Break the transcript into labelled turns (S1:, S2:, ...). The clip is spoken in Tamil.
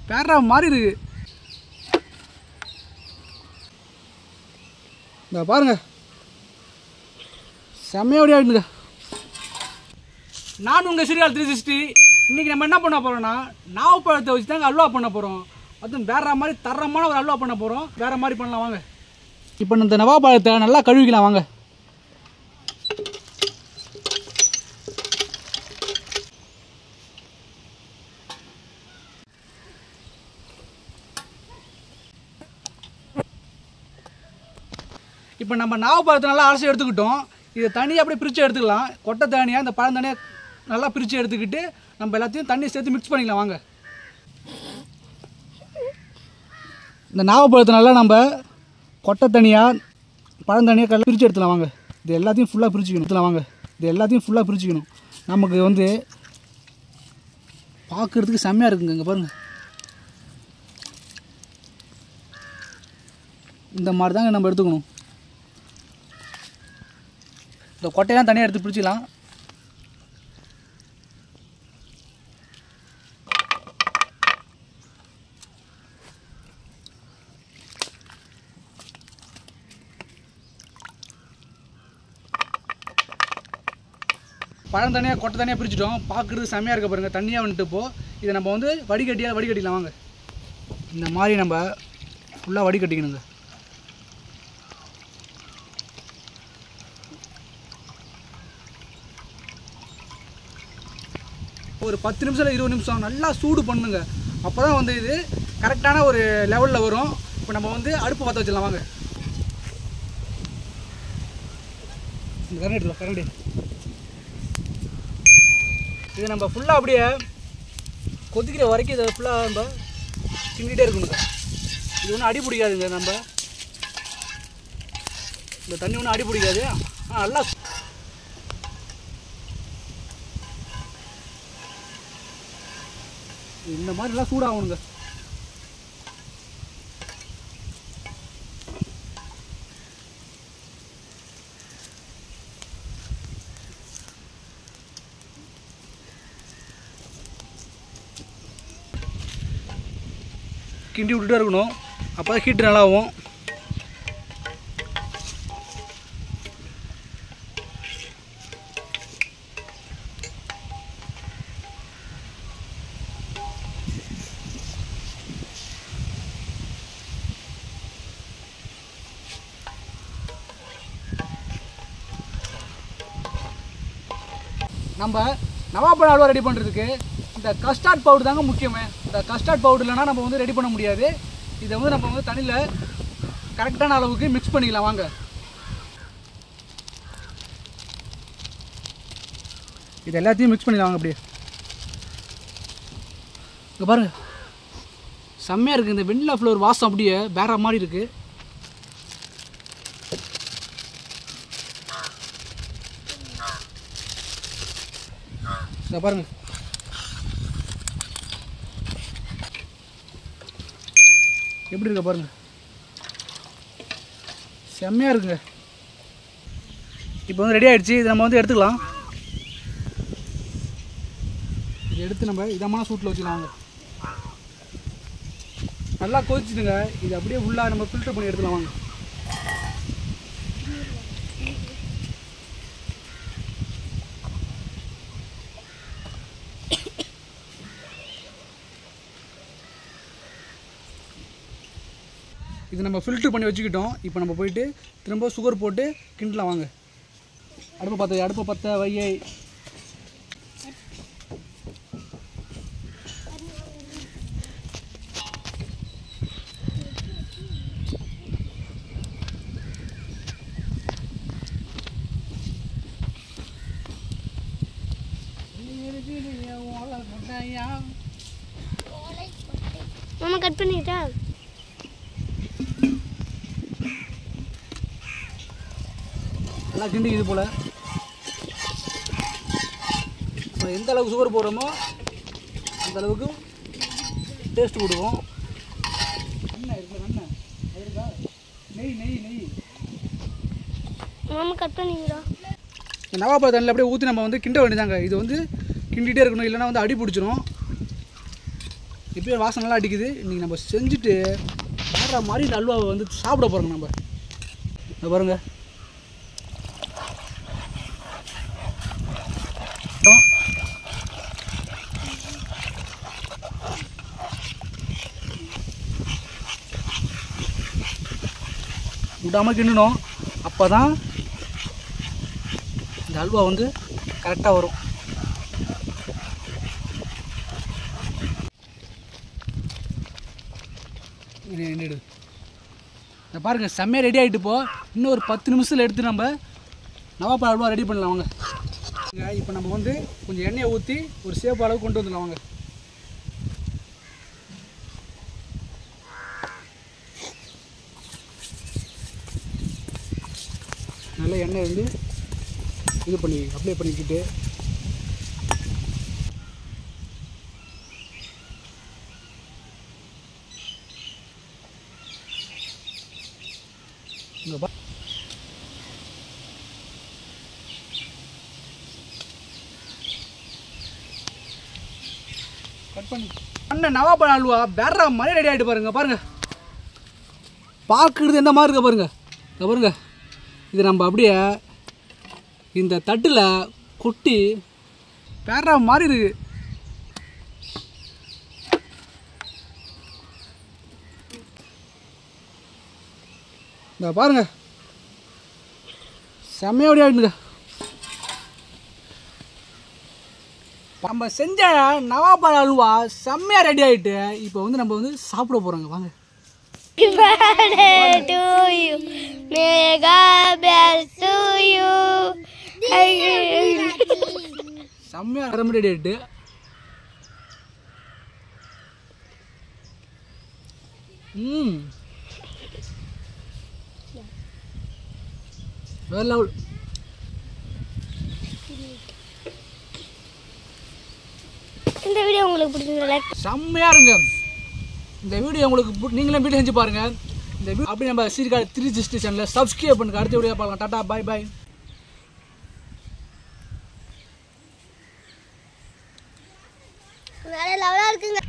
S1: பேரா மாதிரி இருக்கு. இந்த பாருங்க செம்மையாக ஓடியாடுங்க. நான் உங்கள் சீரியல் 360. இன்றைக்கி நம்ம என்ன பண்ண போகிறோம்னா நாவப்பழத்தை வச்சு தாங்க அல்வா பண்ண போகிறோம். அதுவும் வேற மாதிரி தரமான ஒரு அல்வா பண்ண போகிறோம். வேறு மாதிரி பண்ணலாம் வாங்க. இப்போ இந்த நவாப்பழத்தை நல்லா கழுவிக்கலாம் வாங்க. இப்போ நம்ம நாவப்பழத்தை நல்லா அலசி எடுத்துக்கிட்டோம். இதை தனியாக அப்படியே பிரித்து எடுத்துக்கலாம். கொட்டை தனியாக இந்த பழம் தனியாக நல்லா பிரித்து எடுத்துக்கிட்டு நம்ம எல்லாத்தையும் தண்ணி சேர்த்து மிக்ஸ் பண்ணிக்கலாம் வாங்க. இந்த நாவப்பழத்தை நல்லா நம்ம கொட்டை தனியாக பழம் தனியாக கல்ல பிரித்து எடுத்துலாம் வாங்க. இது எல்லாத்தையும் ஃபுல்லாக பிரிச்சுக்கணும். நமக்கு வந்து பார்க்குறதுக்கு செம்மையாக இருக்குங்க. இங்கே பாருங்கள், இந்த மாதிரி தாங்க நம்ம எடுத்துக்கணும். இந்த கொட்டையெல்லாம் தனியாக எடுத்து பிரிச்சுக்கலாம். பழம் தனியாக கொட்டை தனியாக பிரிச்சுட்டோம். பார்க்குறது செம்மையாக இருக்க பாருங்கள். தண்ணியாக வந்துட்டு இப்போது இதை நம்ம வந்து வடிகட்டிக்கலாம் வாங்க. இந்த மாதிரி நம்ம ஃபுல்லாக வடிகட்டிக்கணுங்க. ஒரு 10 நிமிஷம் இல்லை 20 நிமிஷம் நல்லா சூடு பண்ணுங்க. அப்போ தான் வந்து இது கரெக்டான ஒரு லெவலில் வரும். இப்போ நம்ம வந்து அடுப்பு பற்ற வச்சிடலாம் வாங்க. இந்த கரண்டி எடுத்துக்கலாம். கரண்டி இது நம்ம ஃபுல்லாக அப்படியே கொதிக்கிற வரைக்கும் இதை ஃபுல்லாக நம்ம கிண்டிகிட்டே இருக்கணுங்க. இது ஒன்றும் அடி பிடிக்காதுங்க. நம்ம இந்த தண்ணி ஒன்றும் அடி பிடிக்காது. நல்லா இந்த மாதிரி எல்லாம் சூடாகணுங்க. கிண்டி விட்டுட்டே இருக்கணும். அப்போ தான் ஹீட் நல்லா ஆகும். நம்ம நவாப்பழ அல்வா ரெடி பண்ணுறதுக்கு இந்த கஸ்டார்ட் பவுடர் தாங்க முக்கியமே. இந்த கஸ்டார்ட் பவுடர் இல்லைனா நம்ம வந்து ரெடி பண்ண முடியாது. இதை வந்து நம்ம வந்து தண்ணியில் கரெக்டான அளவுக்கு மிக்ஸ் பண்ணிக்கலாம் வாங்க. இது எல்லாத்தையும் மிக்ஸ் பண்ணிக்கலாம் வாங்க. அப்படியே இங்கே பாருங்கள் செம்மையாக இருக்குது. இந்த வெண்ணிலா ஃப்ளவர் வாசம் அப்படியே வேற மாதிரி இருக்குது. இதை பாருங்கள் எப்படி இருக்க பாருங்கள், செம்மையாக இருக்குங்க. இப்போ வந்து ரெடி ஆகிடுச்சு. இதை நம்ம வந்து எடுத்துக்கலாம். இதை எடுத்து நம்ம இதமான சூட்டில் வச்சுக்கலாங்க. நல்லா கொதிச்சுடுங்க. இது அப்படியே உள்ளே நம்ம ஃபில்டர் பண்ணி எடுத்துக்கலாம் வாங்க. இது நம்ம ஃபில்ட்ரு பண்ணி வச்சுக்கிட்டோம். இப்போ நம்ம போயிட்டு திரும்ப சுகர் போட்டு கிண்டலாம் வாங்க. அடுப்பை பற்ற வையை.
S2: மாமா கட் பண்ணிட்டா
S1: நல்லா கிண்டி இது போல் எந்த அளவுக்கு சுகர் போடுறோமோ அந்த அளவுக்கு டேஸ்ட் கொடுக்கும். நெய் நெய் நெய்
S2: மாமா கட் பண்ணிக்கிறோம்.
S1: நவாப்பழ தண்ணியில் அப்படியே ஊற்றி நம்ம வந்து கிண்ட வேண்டியதாங்க. இது வந்து கிண்டிகிட்டே இருக்கணும், இல்லைனா வந்து அடி பிடிச்சிரும். இப்போயே வாசனை நல்லா அடிக்குது. இன்றைக்கி நம்ம செஞ்சுட்டு வேறு மாதிரி இந்த அல்வாவை வந்து சாப்பிட போகிறோங்க. நம்ம இதை பாருங்க. விடாமல் கிண்டணும், அப்போ தான் இந்த அல்வா வந்து கரெக்டாக வரும். எடு இதை பாருங்கள், செம்மையாக ரெடி ஆகிட்டு இப்போ. இன்னும் ஒரு 10 நிமிஷத்தில் எடுத்து நம்ம நவாப்பழ அல்வா ரெடி பண்ணலாம் வாங்க. இப்போ நம்ம வந்து கொஞ்சம் எண்ணெயை ஊற்றி ஒரு சேப்பு அளவு கொண்டு வந்துடலாம் வாங்க. நல்லா எண்ணெய் வந்து இது பண்ணி அப்ளை பண்ணிக்கிட்டு இங்கே கட் பண்ணி அண்ணன் நவாப்பழ அல்வா வேற மாதிரி ரெடி ஆகிட்டு பாருங்க. பாருங்க, பார்க்குறது எந்த மாதிரி இருக்க பாருங்க. இதை பாருங்க, இது நம்ம அப்படியே இந்த தட்டில் கொட்டி வேற மாதிரி இருக்கு. இந்த பாருங்க, செம்மையாக ரெடி ஆகிடுங்க. நம்ம செஞ்ச நவாப்பழ அல்வா செம்மையாக ரெடி ஆகிட்டு இப்போ வந்து நம்ம வந்து சாப்பிட போகிறோங்க வாங்க. செம்மையாக ரெடி ஆகிட்டு வேற லெவல்.
S2: இந்த வீடியோ உங்களுக்கு பிடிச்சிருந்தா
S1: செம்மையாக இருங்க. இந்த வீடியோ உங்களுக்கு நீங்களும் வீடியோ செஞ்சு பாருங்கள். இந்த வீடியோ அப்படி நம்ம சீர்காழி 360 சேனலில் சப்ஸ்கிரைப் பண்ணுங்க. அடுத்த வீடியோ பார்க்கலாம். டாடா, பாய் பாய்.
S2: வேற லெவலாக இருக்குங்க.